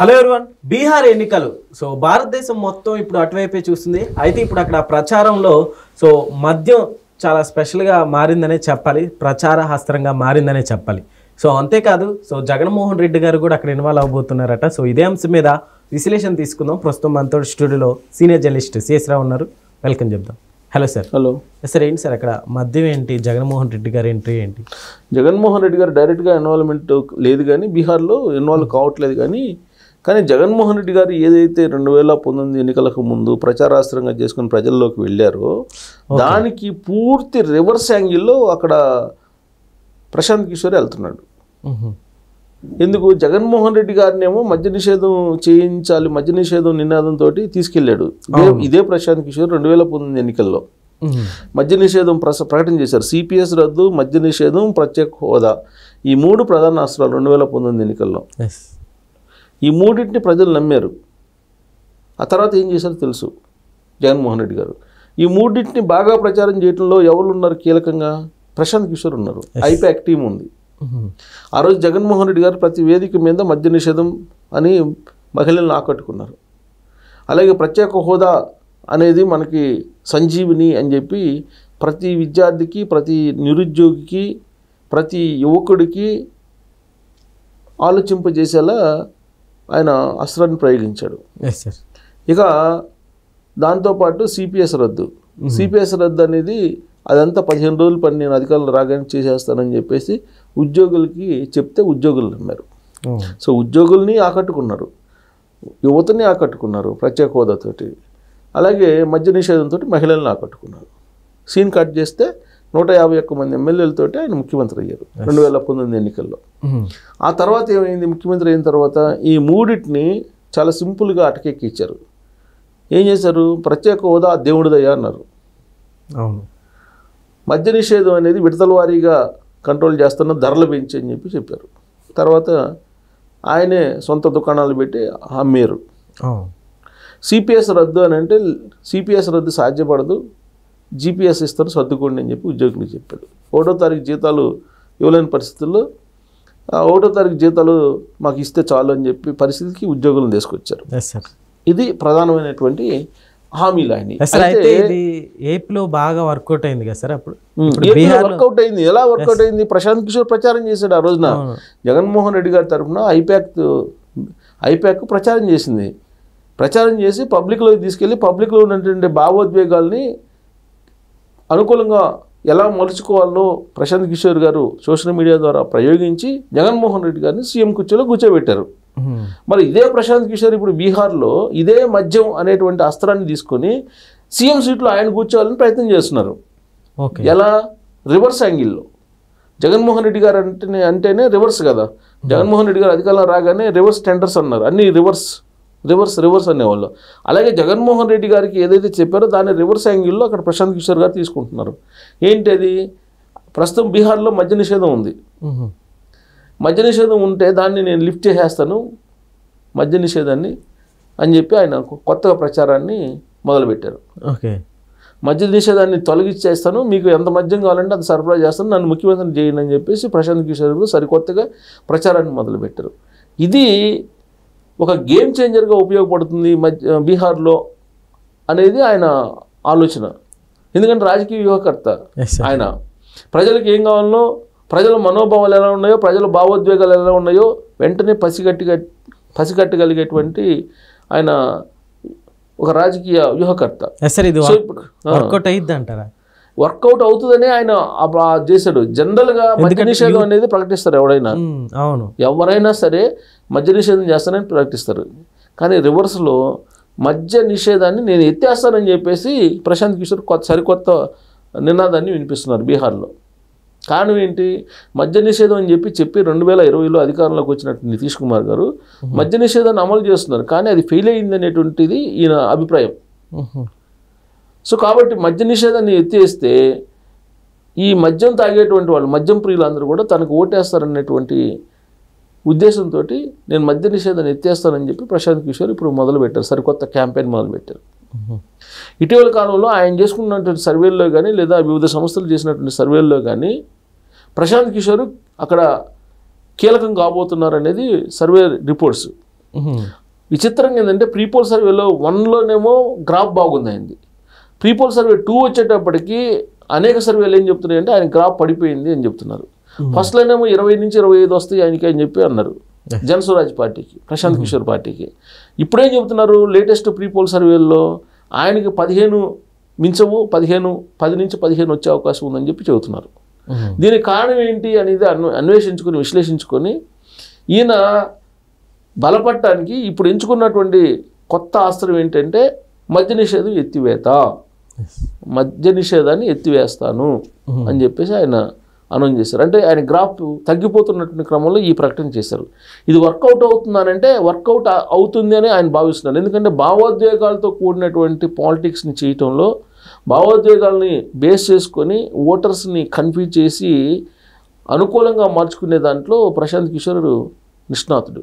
Hello everyone, Bihar ఎన్నికలు. So భారతదేశం మొత్తం ఇప్పుడు అటువైపే చూస్తుంది. అయితే ఇప్పుడు అక్కడ ప్రచారంలో మద్యం చాలా స్పెషల్గా మారిందనే చెప్పాలి, ప్రచార హస్త్రంగా మారిందనే చెప్పాలి. అంతేకాదు జగన్మోహన్ రెడ్డి గారు కూడా అక్కడ ఇన్వాల్వ్ అవబోతున్నారట. ఇదే అంశం మీద విశ్లేషణ తీసుకుందాం. ప్రస్తుతం మనతో స్టూడియోలో సీనియర్ జర్నలిస్ట్ సిఎస్ రావు ఉన్నారు. వెల్కమ్ చెప్దాం. Hello sir. Hello sir. ఏంటి సార్ అక్కడ మద్యం ఏంటి, జగన్మోహన్ రెడ్డి గారు ఎంట్రీ ఏంటి? జగన్మోహన్ రెడ్డి గారు డైరెక్ట్గా ఇన్వాల్వ్మెంట్ లేదు, కానీ బీహార్లో ఇన్వాల్వ్ కావట్లేదు. కానీ జగన్మోహన్ రెడ్డి గారు ఏదైతే 2019 ఎన్నికలకు ముందు ప్రచారాస్త్రంగా చేసుకుని ప్రజల్లోకి వెళ్ళారో దానికి పూర్తి రివర్స్ యాంగిల్లో అక్కడ ప్రశాంత్ కిషోర్ వెళ్తున్నాడు. ఎందుకు? జగన్మోహన్ రెడ్డి గారినేమో మద్య నిషేధం చేయించాలి, మద్య నిషేధం నినాదంతో తీసుకెళ్లాడు. ఇదే ప్రశాంత్ కిషోర్ 2019 ఎన్నికల్లో మద్య నిషేధం ప్రకటన చేశారు. సిపిఎస్ రద్దు, మద్య నిషేధం, ప్రత్యేక హోదా, ఈ మూడు ప్రధాన అస్త్రాలు 2019 ఎన్నికల్లో. ఈ మూడింటిని ప్రజలు నమ్మారు. ఆ తర్వాత ఏం చేశారో తెలుసు జగన్మోహన్ రెడ్డి గారు. ఈ మూడింటిని బాగా ప్రచారం చేయడంలో ఎవరు ఉన్నారు కీలకంగా? ప్రశాంత్ కిషోర్ ఉన్నారు. ఐపాక్ టీం ఉంది. ఆ రోజు జగన్మోహన్ రెడ్డి గారు ప్రతి వేదిక మీద మద్య నిషేధం అని మహిళలను ఆకట్టుకున్నారు. అలాగే ప్రత్యేక హోదా అనేది మనకి సంజీవిని అని చెప్పి ప్రతి విద్యార్థికి, ప్రతి నిరుద్యోగికి, ప్రతి యువకుడికి ఆలోచింపజేసేలా ఆయన అస్త్రాన్ని ప్రయోగించాడు. ఇక దాంతోపాటు సిపిఎస్ రద్దు. సిపిఎస్ రద్దు అనేది అదంతా 15 రోజులు పని నేను అధికారులు రాగానే చేసేస్తానని చెప్పేసి ఉద్యోగులకి చెప్తే ఉద్యోగులు నమ్మారు. ఉద్యోగుల్ని ఆకట్టుకున్నారు, యువతని ఆకట్టుకున్నారు ప్రత్యేక హోదాతోటి. అలాగే మద్య నిషేధంతో మహిళలను ఆకట్టుకున్నారు. సీన్ కట్ చేస్తే 151 మంది ఎమ్మెల్యేలతోటి ఆయన ముఖ్యమంత్రి అయ్యారు 2019 ఎన్నికల్లో. ఆ తర్వాత ఏమైంది? ముఖ్యమంత్రి అయిన తర్వాత ఈ మూడింటిని చాలా సింపుల్గా అటకెక్కిచ్చారు. ఏం చేశారు? ప్రత్యేక హోదా దేవుడిదయ్యా అన్నారు. అవును. మద్య నిషేధం అనేది విడతల వారీగా కంట్రోల్ చేస్తున్న, ధరలు పెంచి అని చెప్పారు. తర్వాత ఆయనే సొంత దుకాణాలు పెట్టి అమ్మారు. సిపిఎస్ రద్దు అని అంటే సిపిఎస్ రద్దు సాధ్యపడదు, జీపీఎస్ ఇస్తారు సర్దుకోండి అని చెప్పి ఉద్యోగులకు చెప్పాడు. 1వ తారీఖు జీతాలు ఇవ్వలేని పరిస్థితుల్లో 1వ తారీఖు జీతాలు మాకు ఇస్తే చాలు అని చెప్పి పరిస్థితికి ఉద్యోగులను తీసుకొచ్చారు. ఇది ప్రధానమైనటువంటి హామీలు ఆయన. ఏపీలో బాగా వర్కౌట్ అయింది కదా సార్. అప్పుడు వర్కౌట్ అయింది. ఎలా వర్కౌట్ అయింది? ప్రశాంత్ కిషోర్ ప్రచారం చేశాడు ఆ రోజున. జగన్మోహన్ రెడ్డి గారి తరఫున ఐపాక్ ప్రచారం చేసింది. ప్రచారం చేసి పబ్లిక్లోకి తీసుకెళ్ళి పబ్లిక్లో ఉన్నటువంటి భావోద్వేగాల్ని అనుకూలంగా ఎలా మలుచుకోవాలో ప్రశాంత్ కిషోర్ గారు సోషల్ మీడియా ద్వారా ప్రయోగించి జగన్మోహన్ రెడ్డి గారిని సీఎం కుర్చీలో కూర్చోబెట్టారు. మరి ఇదే ప్రశాంత్ కిషోర్ ఇప్పుడు బీహార్లో ఇదే మద్యం అనేటువంటి అస్త్రాన్ని తీసుకొని సీఎం సీట్లో ఆయన కూర్చోవాలని ప్రయత్నం చేస్తున్నారు. ఎలా? రివర్స్ యాంగిల్లో. జగన్మోహన్ రెడ్డి గారు అంటేనే రివర్స్ కదా. జగన్మోహన్ రెడ్డి గారు అధికారంలో రాగానే రివర్స్ టెండర్స్ అన్నారు, అన్ని రివర్స్ అనేవాళ్ళు. అలాగే జగన్మోహన్ రెడ్డి గారికి ఏదైతే చెప్పారో దాన్ని రివర్స్ యాంగిల్లో అక్కడ ప్రశాంత్ కిషోర్ గారు తీసుకుంటున్నారు. ఏంటది? ప్రస్తుతం బీహార్లో మద్య నిషేధం ఉంది. మద్య నిషేధం ఉంటే దాన్ని నేను లిఫ్ట్ చేసేస్తాను మద్య నిషేధాన్ని అని చెప్పి ఆయన కొత్తగా ప్రచారాన్ని మొదలుపెట్టారు. మద్య నిషేధాన్ని తొలగించేస్తాను, మీకు ఎంత మద్యం కావాలంటే అంత సరఫరా చేస్తాను, నన్ను ముఖ్యమంత్రిని చేయండి అని చెప్పేసి ప్రశాంత్ కిషోర్ సరికొత్తగా ప్రచారాన్ని మొదలుపెట్టారు. ఇది ఒక గేమ్ చేంజర్గా ఉపయోగపడుతుంది బీహార్లో అనేది ఆయన ఆలోచన. ఎందుకంటే రాజకీయ వ్యూహకర్త ఆయన. ప్రజలకు ఏం కావాలనో, ప్రజల మనోభావాలు ఎలా ఉన్నాయో, ప్రజల భావోద్వేగాలు ఎలా ఉన్నాయో వెంటనే పసిగట్టగలిగేటువంటి ఆయన ఒక రాజకీయ వ్యూహకర్త. వర్కౌట్ అవుతుందని ఆయన చేశాడు. జనరల్గా మద్య నిషేధం అనేది ప్రకటిస్తారు ఎవరైనా. ఎవరైనా సరే మద్య నిషేధం చేస్తానని ప్రకటిస్తారు. కానీ రివర్స్లో మద్య నిషేధాన్ని నేను ఎత్తేస్తానని చెప్పేసి ప్రశాంత్ కిషోర్ సరికొత్త నినాదాన్ని వినిపిస్తున్నారు బీహార్లో. కారణం ఏంటి? మద్య నిషేధం అని చెప్పి 2020లో అధికారంలోకి వచ్చినట్టు నితీష్ కుమార్ గారు మద్య నిషేధాన్ని అమలు చేస్తున్నారు, కానీ అది ఫెయిల్ అయింది అనేటువంటిది ఈయన అభిప్రాయం. కాబట్టి మద్య నిషేధాన్ని ఎత్తేస్తే ఈ మద్యం తాగేటువంటి వాళ్ళు, మద్యం ప్రియులు అందరూ కూడా తనకు ఓటేస్తారనేటువంటి ఉద్దేశంతో నేను మద్య నిషేధాన్ని ఎత్తేస్తానని చెప్పి ప్రశాంత్ కిషోర్ ఇప్పుడు మొదలుపెట్టారు, సరికొత్త క్యాంపెయిన్ మొదలుపెట్టారు. ఇటీవల కాలంలో ఆయన చేసుకున్నటువంటి సర్వేల్లో కానీ లేదా వివిధ సంస్థలు చేసినటువంటి సర్వేల్లో కానీ ప్రశాంత్ కిషోర్ అక్కడ కీలకం కాబోతున్నారు అనేది సర్వే రిపోర్ట్స్. విచిత్రంగా ఏంటంటే ప్రీపోల్ సర్వేలో 1లోనేమో గ్రాఫ్ బాగుంది అయింది, ప్రీపోల్ సర్వే 2 వచ్చేటప్పటికి అనేక సర్వేలు ఏం చెప్తున్నాయి అంటే ఆయన గ్రాఫ్ పడిపోయింది అని చెప్తున్నారు. ఫస్ట్లోనేమో 20 నుంచి 25 వస్తాయి ఆయనకి అని చెప్పి అన్నారు జనస్వరాజ్ పార్టీకి, ప్రశాంత్ కిషోర్ పార్టీకి. ఇప్పుడేం చెప్తున్నారు లేటెస్ట్ ప్రీపోల్ సర్వేల్లో ఆయనకి 15 మించవు, 10 నుంచి 15 వచ్చే అవకాశం ఉందని చెప్పి చెబుతున్నారు. దీనికి కారణం ఏంటి అనేది అన్వేషించుకొని విశ్లేషించుకొని ఈయన బలపడటానికి ఇప్పుడు ఎంచుకున్నటువంటి కొత్త అస్త్రం ఏంటంటే మద్య నిషేధం ఎత్తివేత, మద్య నిషేధాన్ని ఎత్తివేస్తాను అని చెప్పేసి ఆయన అనౌన్స్ చేశారు. అంటే ఆయన గ్రాఫ్ తగ్గిపోతున్నటువంటి క్రమంలో ఈ ప్రకటన చేశారు. ఇది వర్కౌట్ అవుతుందనంటే వర్కౌట్ అవుతుంది అని ఆయన భావిస్తున్నారు. ఎందుకంటే భావోద్వేగాలతో కూడినటువంటి పాలిటిక్స్ని చేయటంలో భావోద్వేగాల్ని బేస్ చేసుకొని ఓటర్స్ని కన్ఫ్యూజ్ చేసి అనుకూలంగా మార్చుకునే దాంట్లో ప్రశాంత్ కిషోర్ నిష్ణాతుడు.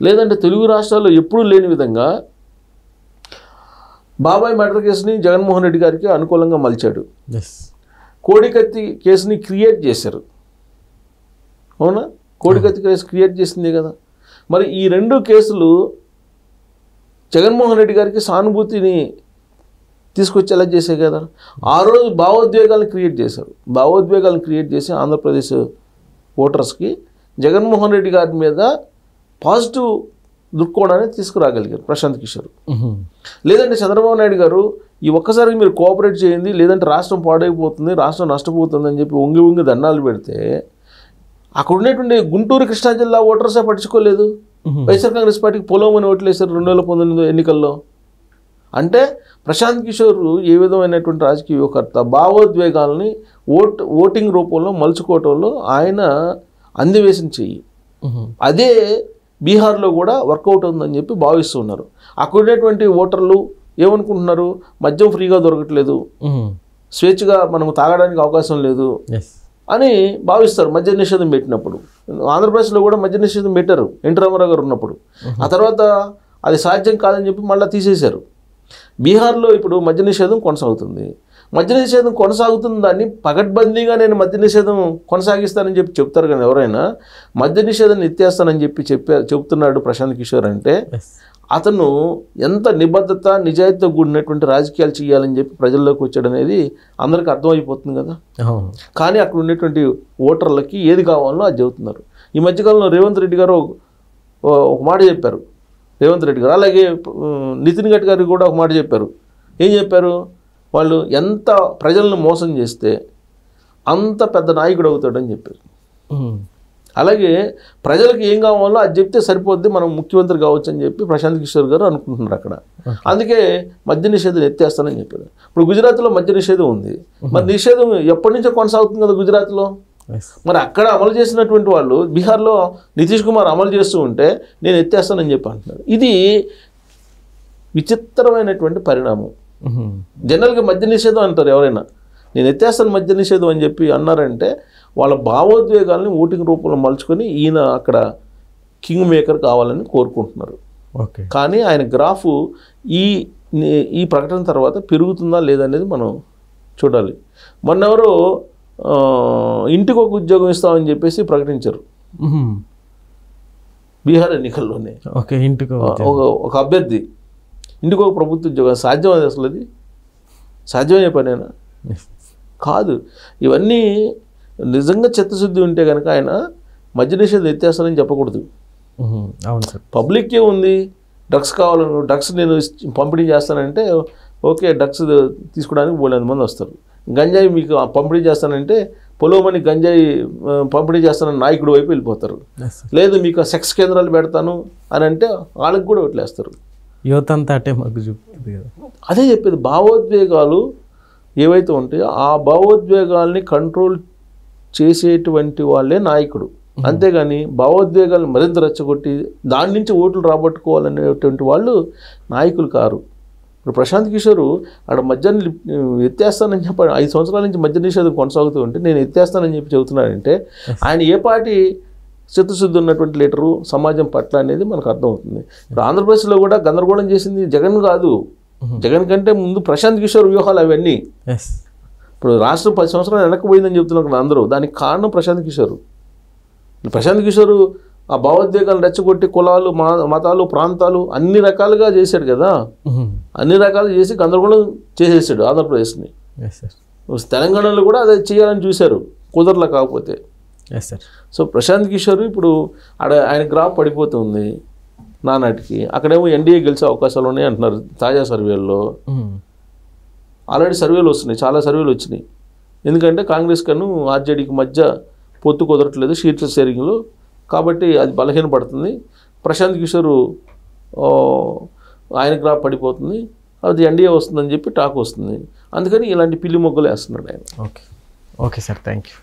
లేదంటే తెలుగు రాష్ట్రాల్లో ఎప్పుడూ లేని విధంగా బాబాయ్ మర్డర్ కేసుని జగన్మోహన్ రెడ్డి గారికి అనుకూలంగా మలిచాడు. కోడికత్తి కేసుని క్రియేట్ చేశారు, అవునా? కోడికత్తి కేసు క్రియేట్ చేసింది కదా. మరి ఈ 2 కేసులు జగన్మోహన్ రెడ్డి గారికి సానుభూతిని తీసుకొచ్చేలా చేసే కదా. ఆ రోజు భావోద్వేగాలను క్రియేట్ చేశారు. భావోద్వేగాలను క్రియేట్ చేసి ఆంధ్రప్రదేశ్ ఓటర్స్కి జగన్మోహన్ రెడ్డి గారి మీద పాజిటివ్ దృక్కోణాన్ని తీసుకురాగలిగారు ప్రశాంత్ కిషోర్. లేదంటే చంద్రబాబు నాయుడు గారు ఈ ఒక్కసారి మీరు కోఆపరేట్ చేయండి, లేదంటే రాష్ట్రం పాడైపోతుంది, రాష్ట్రం నష్టపోతుంది అని చెప్పి వంగి దండాలు పెడితే అక్కడ ఉన్నటువంటి గుంటూరు కృష్ణా జిల్లా ఓటర్సే పట్టించుకోలేదు. వైఎస్ఆర్ కాంగ్రెస్ పార్టీకి పొలమని ఓట్లు వేశారు 2019 ఎన్నికల్లో. అంటే ప్రశాంత్ కిషోర్ ఏ విధమైనటువంటి రాజకీయ వ్యూహకర్త, భావోద్వేగాల్ని ఓటింగ్ రూపంలో మలుచుకోవటంలో ఆయన అందివేసిన చెయ్యి. అదే బీహార్లో కూడా వర్కౌట్ అవుతుందని చెప్పి భావిస్తున్నారు. అక్కడ ఉన్నటువంటి ఓటర్లు ఏమనుకుంటున్నారు, మద్యం ఫ్రీగా దొరకట్లేదు, స్వేచ్ఛగా మనం తాగడానికి అవకాశం లేదు అని భావిస్తారు మద్య నిషేధం పెట్టినప్పుడు. ఆంధ్రప్రదేశ్లో కూడా మద్య నిషేధం పెట్టారు ఎన్టీ రామారావు గారు ఉన్నప్పుడు. ఆ తర్వాత అది సాధ్యం కాదని చెప్పి మళ్ళీ తీసేశారు. బీహార్లో ఇప్పుడు మద్య నిషేధం కొనసాగుతుంది. మద్య నిషేధం కొనసాగుతున్న దాన్ని పగడ్బందీగా నేను మద్య నిషేధం కొనసాగిస్తానని చెప్పి చెప్తారు కానీ ఎవరైనా మద్య నిషేధాన్ని ఎత్తేస్తానని చెప్పి చెప్తున్నాడు ప్రశాంత్ కిషోర్ అంటే అతను ఎంత నిబద్ధత నిజాయితీతో కూడినటువంటి రాజకీయాలు చేయాలని చెప్పి ప్రజల్లోకి వచ్చాడు అనేది అందరికీ అర్థమైపోతుంది కదా. కానీ అక్కడ ఉండేటువంటి ఓటర్లకి ఏది కావాలో అది చెబుతున్నారు. ఈ మధ్యకాలంలో రేవంత్ రెడ్డి గారు ఒక మాట చెప్పారు. రేవంత్ రెడ్డి గారు అలాగే నితిన్ గడ్కరీ కూడా ఒక మాట చెప్పారు. ఏం చెప్పారు, వాళ్ళు ఎంత ప్రజలను మోసం చేస్తే అంత పెద్ద నాయకుడు అవుతాడని చెప్పారు. అలాగే ప్రజలకు ఏం కావాలో అది చెప్తే సరిపోద్ది, మనం ముఖ్యమంత్రి కావచ్చు అని చెప్పి ప్రశాంత్ కిషోర్ గారు అనుకుంటున్నారు అక్కడ. అందుకే మద్య నిషేధం ఎత్తేస్తానని చెప్పారు. ఇప్పుడు గుజరాత్లో మద్య నిషేధం ఉంది. మరి నిషేధం ఎప్పటి నుంచో కొనసాగుతుంది కదా గుజరాత్లో. మరి అక్కడ అమలు చేసినటువంటి వాళ్ళు బీహార్లో నితీష్ కుమార్ అమలు చేస్తూ ఉంటే నేను ఎత్తేస్తానని చెప్పి అంటున్నారు. ఇది విచిత్రమైనటువంటి పరిణామం. జనరల్గా మద్య నిషేధం అంటారు ఎవరైనా, నేను ఎత్తేస్తాను మద్య నిషేధం అని చెప్పి అన్నారంటే వాళ్ళ భావోద్వేగాల్ని ఓటింగ్ రూపంలో మలుచుకొని ఈయన అక్కడ కింగ్ మేకర్ కావాలని కోరుకుంటున్నారు. కానీ ఆయన గ్రాఫ్ ఈ ప్రకటన తర్వాత పెరుగుతుందా లేదనేది మనం చూడాలి. మొన్నెవరో ఇంటికి ఒక ఉద్యోగం ఇస్తామని చెప్పేసి ప్రకటించారు బీహార్ ఎన్నికల్లోనే. ఒక అభ్యర్థి ఇంటికి ఒక ప్రభుత్వ ఉద్యోగం సాధ్యం, అది అసలు అది సాధ్యమయ్యే పనేనా? కాదు. ఇవన్నీ నిజంగా చిత్తశుద్ధి ఉంటే కనుక ఆయన మద్య నిషేధం ఎత్తేస్తానని చెప్పకూడదు. అవును సార్. పబ్లిక్కే ఉంది, డ్రగ్స్ కావాలను, డ్రగ్స్ నేను పంపిణీ చేస్తానంటే ఓకే, డ్రగ్స్ తీసుకోవడానికి 300 మంది వస్తారు. గంజాయి మీకు పంపిణీ చేస్తానంటే పొలోమని గంజాయి పంపిణీ చేస్తానని నాయకుడు వైపు వెళ్ళిపోతారు. లేదు మీకు సెక్స్ కేంద్రాలు పెడతాను అని అంటే వాళ్ళకి కూడా వదిలేస్తారు. యువత అంతా అంటే మాకు చూపుతుంది కదా. అదే చెప్పేది, భావోద్వేగాలు ఏవైతే ఉంటాయో ఆ భావోద్వేగాల్ని కంట్రోల్ చేసేటువంటి వాళ్ళే నాయకుడు. అంతేగాని భావోద్వేగాలను మరింత రెచ్చగొట్టి దాని నుంచి ఓట్లు రాబట్టుకోవాలనేటువంటి వాళ్ళు నాయకులు కారు. ఇప్పుడు ప్రశాంత్ కిషోర్ ఆడ మద్యాన్ని ఎత్తేస్తానని చెప్పి 5 సంవత్సరాల నుంచి మద్య నిషేధం కొనసాగుతూ ఉంటే నేను ఎత్తేస్తానని చెప్పి చెబుతున్నాడంటే ఆయన ఏ పార్టీ చిత్తశుద్ధి ఉన్నటువంటి లీడరు సమాజం పట్ల అనేది మనకు అర్థమవుతుంది. ఇప్పుడు ఆంధ్రప్రదేశ్లో కూడా గందరగోళం చేసింది జగన్ కాదు, జగన్ కంటే ముందు ప్రశాంత్ కిషోర్ వ్యూహాలు అవన్నీ. ఇప్పుడు రాష్ట్రం 10 సంవత్సరాలు వెనక్కిపోయిందని చెప్తున్నారు అందరూ. దానికి కారణం ప్రశాంత్ కిషోర్. ప్రశాంత్ కిషోర్ ఆ భావోద్వేగాలు రెచ్చగొట్టి కులాలు మతాలు ప్రాంతాలు అన్ని రకాలుగా చేశాడు కదా, అన్ని రకాలు చేసి గందరగోళం చేసేసాడు ఆంధ్రప్రదేశ్ని. తెలంగాణలో కూడా అదే చేయాలని చూశారు, కుదరలా కాకపోతే. సో ప్రశాంత్ కిషోర్ ఇప్పుడు ఆయన గ్రాఫ్ పడిపోతుంది నానాటికి. అక్కడేమో ఎన్డీఏ గెలిచే అవకాశాలు ఉన్నాయి అంటున్నారు తాజా సర్వేల్లో. ఆల్రెడీ సర్వేలు వస్తున్నాయి, చాలా సర్వేలు వచ్చినాయి. ఎందుకంటే కాంగ్రెస్ కను ఆర్జేడీకి మధ్య పొత్తు కుదరట్లేదు సీట్ల షేరింగ్లో, కాబట్టి అది బలహీనపడుతుంది. ప్రశాంత్ కిషోర్ ఆయన గ్రాఫ్ పడిపోతుంది, అది ఎన్డీఏ వస్తుందని చెప్పి టాక్ వస్తుంది. అందుకని ఇలాంటి పిల్లి మొగ్గలు వేస్తున్నాడు ఆయన. Okay sir, thank you.